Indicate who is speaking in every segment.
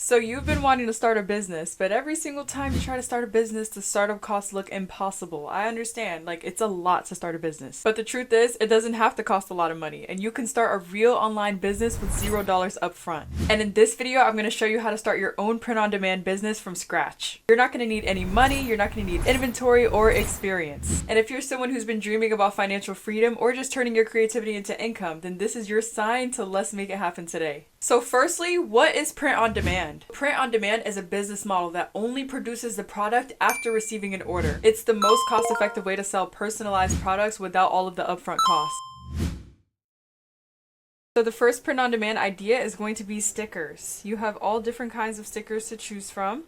Speaker 1: So you've been wanting to start a business, but every single time you try to start a business, the startup costs look impossible. I understand, like it's a lot to start a business. But the truth is, it doesn't have to cost a lot of money, and you can start a real online business with $0 upfront. And in this video, I'm going to show you how to start your own print-on-demand business from scratch. You're not going to need any money, you're not going to need inventory or experience. And if you're someone who's been dreaming about financial freedom or just turning your creativity into income, then this is your sign to let's make it happen today. So firstly, what is print on demand? Print on demand is a business model that only produces the product after receiving an order. It's the most cost-effective way to sell personalized products without all of the upfront costs. So the first print on demand idea is going to be stickers. You have all different kinds of stickers to choose from.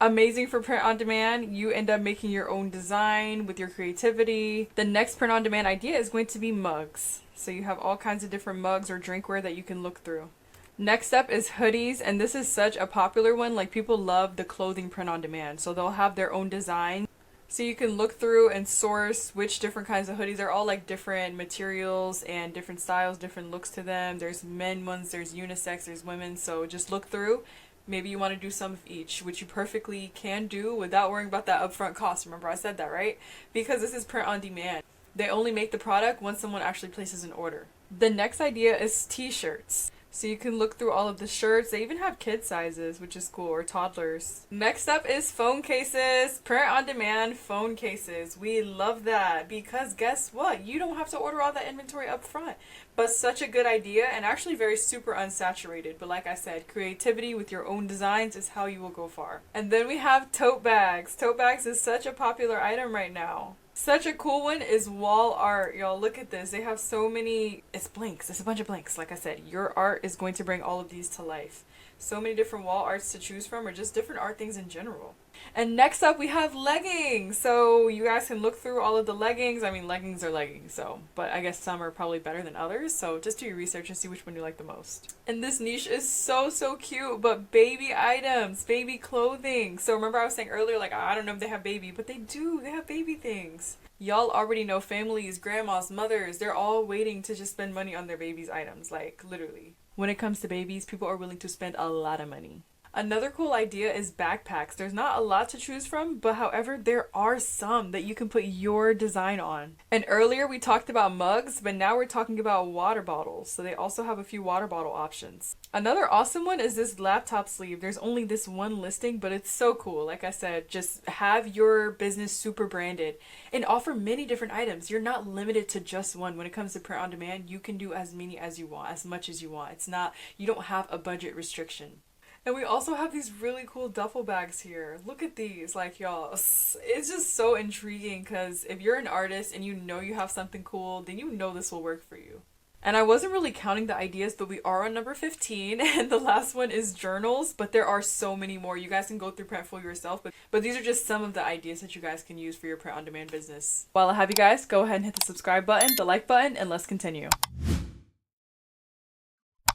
Speaker 1: Amazing for print on demand. You end up making your own design with your creativity. The next print on demand idea is going to be mugs. So you have all kinds of different mugs or drinkware that you can look through. Next up is hoodies, and this is such a popular one. Like, people love the clothing print on demand, so they'll have their own design. So you can look through and source which different kinds of hoodies. They're all like different materials and different styles, different looks to them. There's men ones, there's unisex, there's women. So just look through. Maybe you want to do some of each, which you perfectly can do without worrying about that upfront cost. Remember I said that, right? Because this is print on demand. They only make the product once someone actually places an order. The next idea is t-shirts. So you can look through all of the shirts. They even have kid sizes, which is cool, or toddlers. Next up is phone cases. Print on demand phone cases. We love that because guess what? You don't have to order all that inventory up front. But such a good idea and actually very super unsaturated. But like I said, creativity with your own designs is how you will go far. And then we have tote bags. Tote bags is such a popular item right now. Such a cool one is wall art. Y'all, look at this. They have so many, it's blanks. It's a bunch of blanks. Like I said, your art is going to bring all of these to life. So many different wall arts to choose from, or just different art things in general. And next up we have leggings. So you guys can look through all of the leggings. I mean, leggings are leggings, but I guess some are probably better than others. So just do your research and see which one you like the most. And this niche is so cute, but baby items, baby clothing. So remember I was saying earlier, like, I don't know if they have baby, but they do. They have baby things. Y'all already know families, grandmas, mothers, they're all waiting to just spend money on their babies' items, like literally. When it comes to babies, people are willing to spend a lot of money. Another cool idea is backpacks. There's not a lot to choose from, but however, there are some that you can put your design on. And earlier we talked about mugs, but now we're talking about water bottles. So they also have a few water bottle options. Another awesome one is this laptop sleeve. There's only this one listing, but it's so cool. Like I said, just have your business super branded and offer many different items. You're not limited to just one. When it comes to print on demand, you can do as many as you want, as much as you want. You don't have a budget restriction. And we also have these really cool duffel bags here. Look at these, like, y'all, it's just so intriguing because if you're an artist and you know you have something cool, then you know this will work for you. And I wasn't really counting the ideas, but we are on number 15, and the last one is journals, but there are so many more. You guys can go through Printful yourself, but these are just some of the ideas that you guys can use for your print-on-demand business. While I have you guys, go ahead and hit the subscribe button, the like button, and let's continue.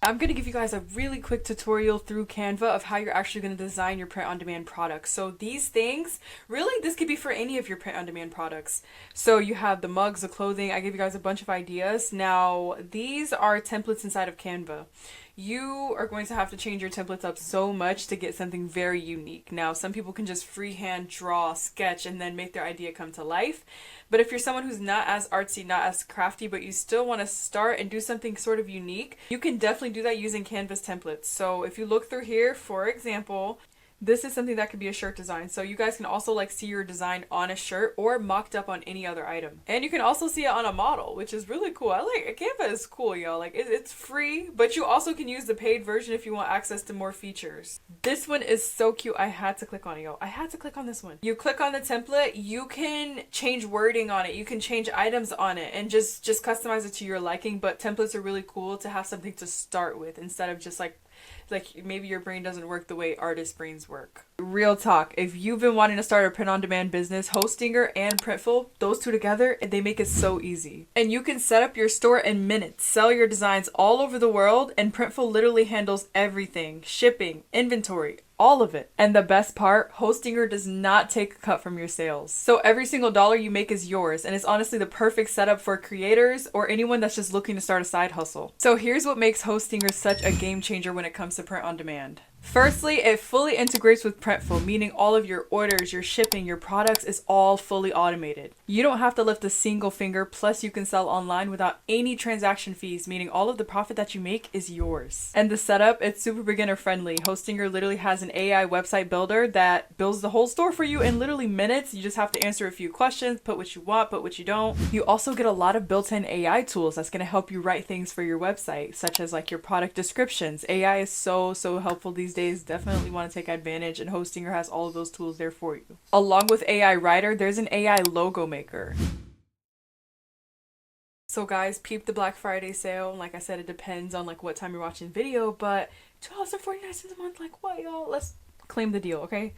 Speaker 1: I'm going to give you guys a really quick tutorial through Canva of how you're actually going to design your print-on-demand products. So these things, really, this could be for any of your print-on-demand products. So you have the mugs, the clothing. I gave you guys a bunch of ideas. Now, these are templates inside of Canva. You are going to have to change your templates up so much to get something very unique. Now, some people can just freehand draw, sketch, and then make their idea come to life. But if you're someone who's not as artsy, not as crafty, but you still want to start and do something sort of unique, you can definitely do that using Canva's templates. So if you look through here, for example, this is something that could be a shirt design. So you guys can also like see your design on a shirt or mocked up on any other item. And you can also see it on a model, which is really cool. I like Canva is cool, y'all. Like it's free, but you also can use the paid version if you want access to more features. This one is so cute. I had to click on it, y'all. I had to click on this one. You click on the template, you can change wording on it. You can change items on it and just customize it to your liking. But templates are really cool to have something to start with instead of just like maybe your brain doesn't work the way artist brains work. Real talk, if you've been wanting to start a print-on-demand business, Hostinger and Printful, those two together, they make it so easy. And you can set up your store in minutes, sell your designs all over the world, and Printful literally handles everything, shipping, inventory, all of it. And the best part, Hostinger does not take a cut from your sales. So every single dollar you make is yours, and it's honestly the perfect setup for creators or anyone that's just looking to start a side hustle. So here's what makes Hostinger such a game changer when it comes to print on demand. Firstly, it fully integrates with Printful, meaning all of your orders, your shipping, your products is all fully automated. You don't have to lift a single finger, plus you can sell online without any transaction fees, meaning all of the profit that you make is yours. And the setup, it's super beginner friendly. Hostinger literally has an AI website builder that builds the whole store for you in literally minutes. You just have to answer a few questions, put what you want, put what you don't. You also get a lot of built-in AI tools that's going to help you write things for your website, such as like your product descriptions. AI is so helpful these days. Definitely want to take advantage, and Hostinger has all of those tools there for you. Along with AI Writer, there's an AI logo maker. So guys, peep the Black Friday sale. Like I said, it depends on like what time you're watching the video, but $2.49 a month, like what, y'all? Let's claim the deal, okay?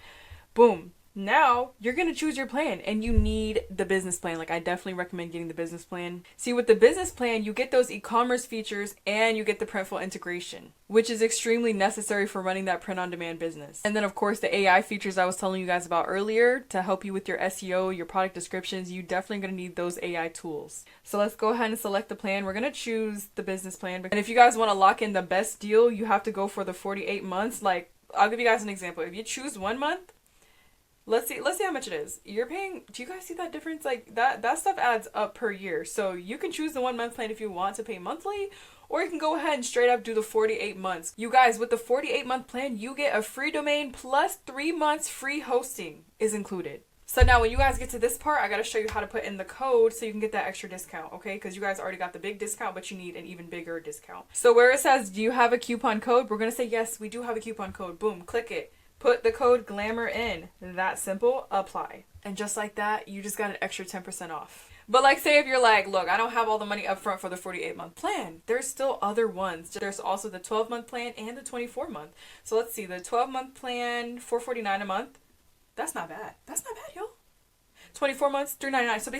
Speaker 1: Boom. Now you're gonna choose your plan, and you need the business plan. Like, I definitely recommend getting the business plan. See, with the business plan, you get those e-commerce features and you get the Printful integration, which is extremely necessary for running that print-on-demand business. And then of course the AI features I was telling you guys about earlier to help you with your SEO, your product descriptions. You definitely gonna need those AI tools. So let's go ahead and select the plan. We're gonna choose the business plan, and if you guys want to lock in the best deal, you have to go for the 48 months. Like, I'll give you guys an example. If you choose 1 month, let's see how much it is. You're paying, do you guys see that difference? Like, that stuff adds up per year. So you can choose the 1 month plan if you want to pay monthly, or you can go ahead and straight up do the 48 months. You guys, with the 48 month plan, you get a free domain plus 3 months free hosting is included. So now when you guys get to this part, I gotta show you how to put in the code so you can get that extra discount, okay? Because you guys already got the big discount, but you need an even bigger discount. So where it says, do you have a coupon code? We're gonna say, yes, we do have a coupon code. Boom, click it. Put the code GLAMOUR in. That simple. Apply. And just like that, you just got an extra 10% off. But like, say if you're like, look, I don't have all the money up front for the 48 month plan. There's still other ones. There's also the 12 month plan and the 24 month. So let's see, the 12 month plan, $449 a month. That's not bad. That's not bad, yo. 24 months, $399. So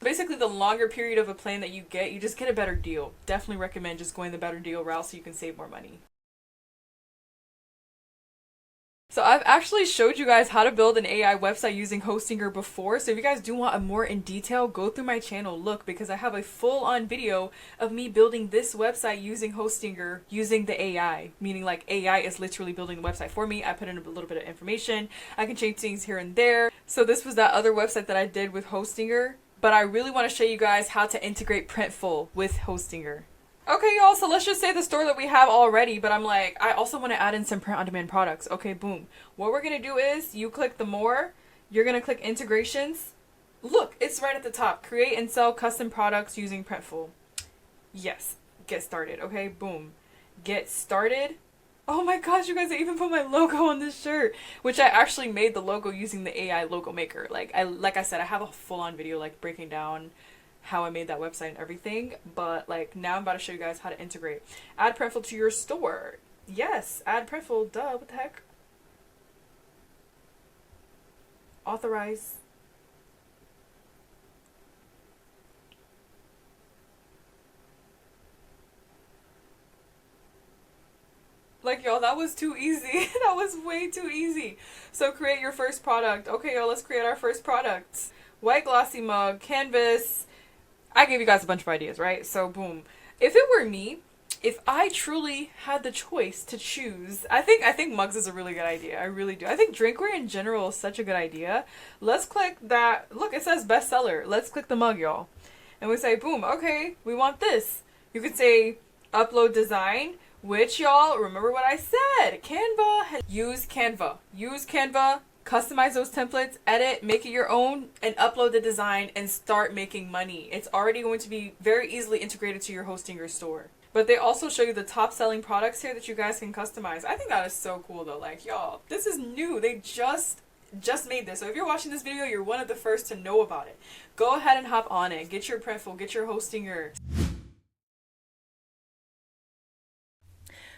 Speaker 1: basically the longer period of a plan that you get, you just get a better deal. Definitely recommend just going the better deal route so you can save more money. So I've actually showed you guys how to build an AI website using Hostinger before. So if you guys do want a more in detail, go through my channel, look, because I have a full-on video of me building this website using Hostinger, using the AI, meaning like AI is literally building the website for me. I put in a little bit of information. I can change things here and there. So this was that other website that I did with Hostinger, but I really want to show you guys how to integrate Printful with Hostinger. Okay, y'all, so let's just say the store that we have already, but I'm like, I also want to add in some print-on-demand products. Okay, boom. What we're going to do is, you click the more, you're going to click integrations. Look, it's right at the top. Create and sell custom products using Printful. Yes, get started. Okay, boom. Get started. Oh my gosh, you guys, I even put my logo on this shirt, which I actually made the logo using the AI logo maker. Like I said, I have a full-on video like breaking down how I made that website and everything, but like now I'm about to show you guys how to integrate. Add Printful to your store. Yes, add Printful, duh, what the heck? Authorize. Like, y'all, that was too easy. That was way too easy. So create your first product. Okay, y'all, let's create our first products. White glossy mug, canvas. I gave you guys a bunch of ideas, right? So boom. If it were me, if I truly had the choice to choose, I think mugs is a really good idea. I really do. I think drinkware in general is such a good idea. Let's click that. Look, it says bestseller. Let's click the mug, y'all. And we say, boom, okay, we want this. You could say upload design, which, y'all, remember what I said. Canva. Use Canva. Use Canva. Customize those templates, edit, make it your own, and upload the design and start making money. It's already going to be very easily integrated to your Hostinger store. But they also show you the top selling products here that you guys can customize. I think that is so cool though. Like, y'all, this is new. They just made this. So if you're watching this video, you're one of the first to know about it. Go ahead and hop on it. Get your Printful, get your Hostinger.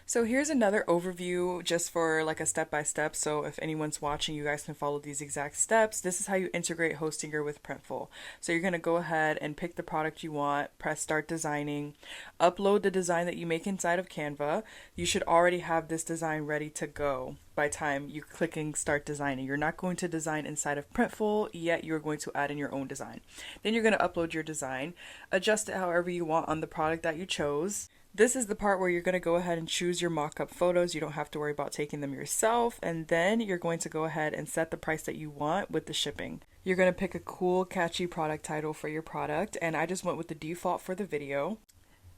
Speaker 1: So here's another overview just for like a step-by-step. So if anyone's watching, you guys can follow these exact steps. This is how you integrate Hostinger with Printful. So you're going to go ahead and pick the product you want, press start designing, upload the design that you make inside of Canva. You should already have this design ready to go by time you're clicking start designing. You're not going to design inside of Printful, yet you're going to add in your own design. Then you're going to upload your design, adjust it however you want on the product that you chose. This is the part where you're going to go ahead and choose your mock-up photos. You don't have to worry about taking them yourself. And then you're going to go ahead and set the price that you want with the shipping. You're going to pick a cool, catchy product title for your product. And I just went with the default for the video.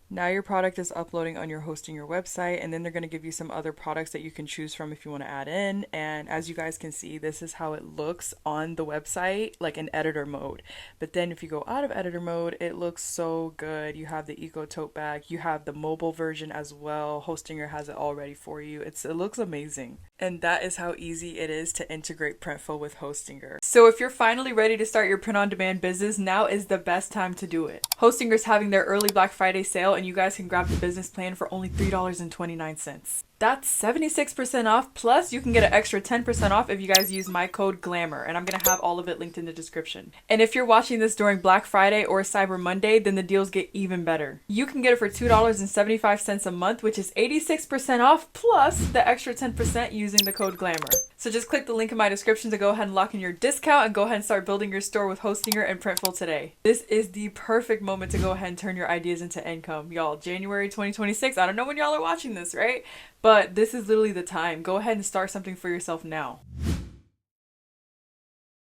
Speaker 1: Now your product is uploading on your Hostinger website, and then they're going to give you some other products that you can choose from if you want to add in. And as you guys can see, this is how it looks on the website, like in editor mode. But then if you go out of editor mode, it looks so good. You have the eco tote bag, you have the mobile version as well. Hostinger has it all ready for you. It looks amazing. And that is how easy it is to integrate Printful with Hostinger. So if you're finally ready to start your print-on-demand business, now is the best time to do it. Hostinger's having their early Black Friday sale, and you guys can grab the business plan for only $3.29. That's 76% off, plus you can get an extra 10% off if you guys use my code GLAMOUR, and I'm going to have all of it linked in the description. And if you're watching this during Black Friday or Cyber Monday, then the deals get even better. You can get it for $2.75 a month, which is 86% off, plus the extra 10% using the code GLAMOUR. So just click the link in my description to go ahead and lock in your discount and go ahead and start building your store with Hostinger and Printful today. This is the perfect moment to go ahead and turn your ideas into income. Y'all, January 2026, I don't know when y'all are watching this, right? But this is literally the time. Go ahead and start something for yourself now.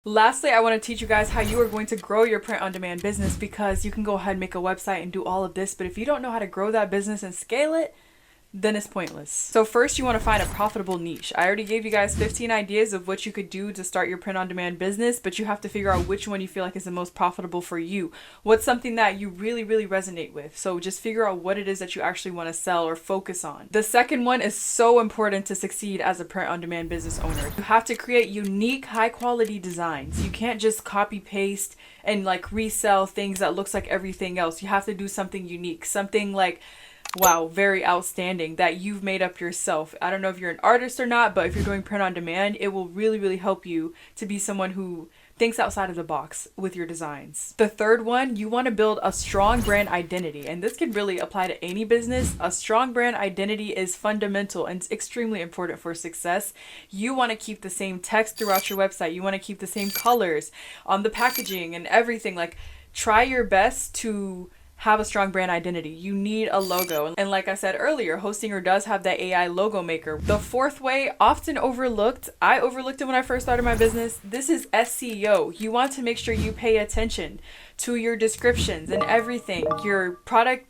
Speaker 1: Lastly, I want to teach you guys how you are going to grow your print-on-demand business, because you can go ahead and make a website and do all of this, but if you don't know how to grow that business and scale it, then it's pointless. So first you want to find a profitable niche. I already gave you guys 15 ideas of what you could do to start your print-on-demand business, but you have to figure out which one you feel like is the most profitable for you. What's something that you really resonate with? So just figure out what it is that you actually want to sell or focus on. The second one is so important to succeed as a print-on-demand business owner. You have to create unique, high-quality designs. You can't just copy paste and like resell things that looks like everything else. You have to do something unique, something like, wow, very outstanding, that you've made up yourself. I don't know if you're an artist or not, but if you're doing print on demand, it will really help you to be someone who thinks outside of the box with your designs. The third one, you want to build a strong brand identity, and this can really apply to any business. A strong brand identity is fundamental and extremely important for success. You want to keep the same text throughout your website. You want to keep the same colors on the packaging and everything. Like, try your best to have a strong brand identity. You need a logo. And like I said earlier, Hostinger does have that AI logo maker. The fourth way, often overlooked, I overlooked it when I first started my business. This is SEO. You want to make sure you pay attention to your descriptions and everything, your product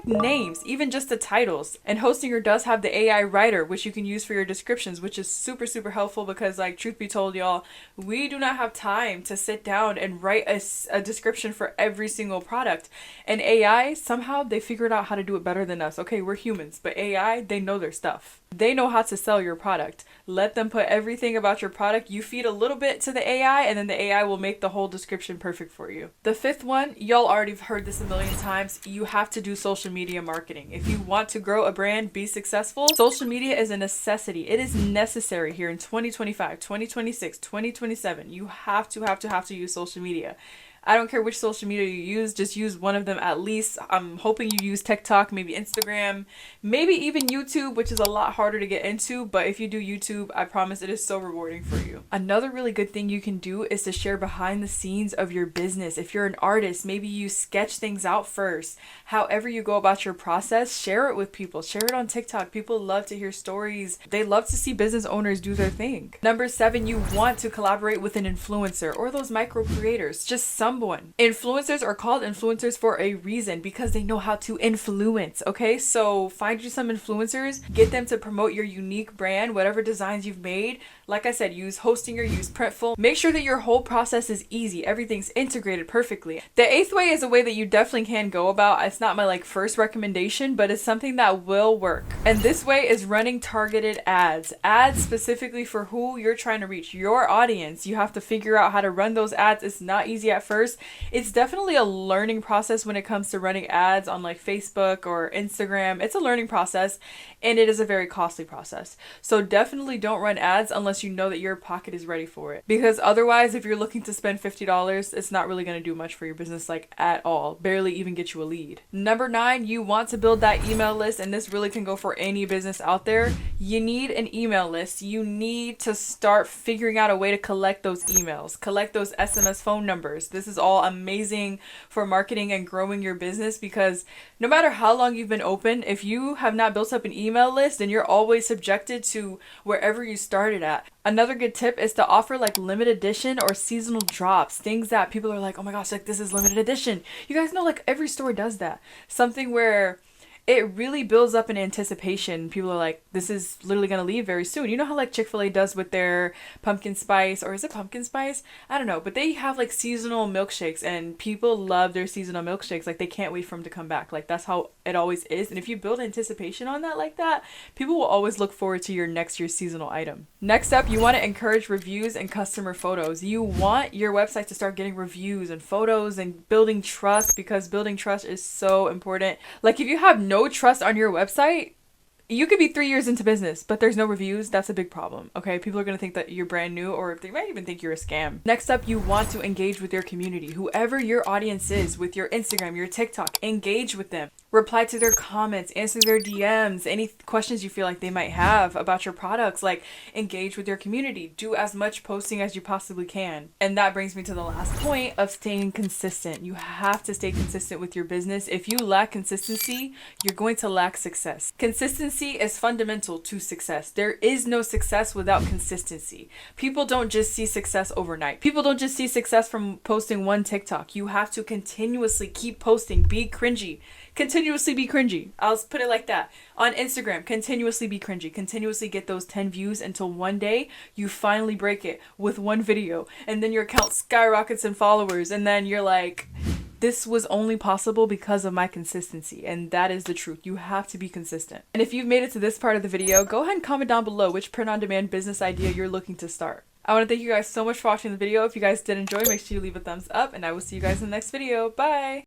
Speaker 1: names, even just the titles. And Hostinger does have the AI writer, which you can use for your descriptions, which is super helpful, because like, truth be told, y'all, we do not have time to sit down and write a description for every single product. And AI, somehow they figured out how to do it better than us. Okay, we're humans, but AI, they know their stuff. They know how to sell your product. Let them put everything about your product. You feed a little bit to the AI, and then the AI will make the whole description perfect for you. The fifth one, y'all already have heard this a million times. You have to do social media marketing. If you want to grow a brand, be successful, social media is a necessity. It is necessary here in 2025, 2026, 2027. You have to use social media. I don't care which social media you use, just use one of them at least. I'm hoping you use TikTok, maybe Instagram, maybe even YouTube, which is a lot harder to get into, but if you do YouTube, I promise it is so rewarding for you. Another really good thing you can do is to share behind the scenes of your business. If you're an artist, maybe you sketch things out first. However you go about your process, share it with people. Share it on TikTok. People love to hear stories. They love to see business owners do their thing. Number 7, you want to collaborate with an influencer or those micro creators, just someone. Influencers are called influencers for a reason, because they know how to influence. Okay, so find you some influencers, get them to promote your unique brand, whatever designs you've made. Like I said, use Hostinger, use Printful. Make sure that your whole process is easy. Everything's integrated perfectly. The 8th way is a way that you definitely can go about. It's not my first recommendation, but it's something that will work. And this way is running targeted ads. Ads specifically for who you're trying to reach, your audience. You have to figure out how to run those ads. It's not easy at first. It's definitely a learning process when it comes to running ads on Facebook or Instagram. It's a learning process, and it is a very costly process. So definitely don't run ads unless you know that your pocket is ready for it. Because otherwise, if you're looking to spend $50, it's not really going to do much for your business at all. Barely even get you a lead. Number 9, you want to build that email list, and this really can go for any business out there. You need an email list. You need to start figuring out a way to collect those emails, collect those SMS phone numbers. This is is all amazing for marketing and growing your business, because no matter how long you've been open, if you have not built up an email list, then you're always subjected to wherever you started at. Another good tip is to offer like limited edition or seasonal drops, things that people are like, oh my gosh, like this is limited edition. You guys know like every store does that. Something where it really builds up an anticipation. People are like, this is literally going to leave very soon. You know how like Chick-fil-A does with their pumpkin spice, or is it pumpkin spice? I don't know. But they have like seasonal milkshakes, and people love their seasonal milkshakes. Like they can't wait for them to come back. Like that's how it always is. And if you build anticipation on that like that, people will always look forward to your next year's seasonal item. Next up, you want to encourage reviews and customer photos. You want your website to start getting reviews and photos and building trust, because building trust is so important. Like if you have no trust on your website, you could be 3 years into business, but there's no reviews. That's a big problem. Okay, people are going to think that you're brand new, or they might even think you're a scam. Next up, you want to engage with your community. Whoever your audience is, with your Instagram, your TikTok, engage with them. Reply to their comments, answer their DMs, any questions you feel like they might have about your products. Like, engage with your community. Do as much posting as you possibly can. And that brings me to the last point of staying consistent. You have to stay consistent with your business. If you lack consistency, you're going to lack success. Consistency is fundamental to success. There is no success without consistency. People don't just see success overnight. People don't just see success from posting one TikTok. You have to continuously keep posting. Be cringy. Continuously be cringy. I'll put it like that. On Instagram, continuously be cringy. Continuously get those 10 views until one day you finally break it with one video. And then your account skyrockets in followers. And then you're like, this was only possible because of my consistency. And that is the truth. You have to be consistent. And if you've made it to this part of the video, go ahead and comment down below which print-on-demand business idea you're looking to start. I want to thank you guys so much for watching the video. If you guys did enjoy, make sure you leave a thumbs up. And I will see you guys in the next video. Bye!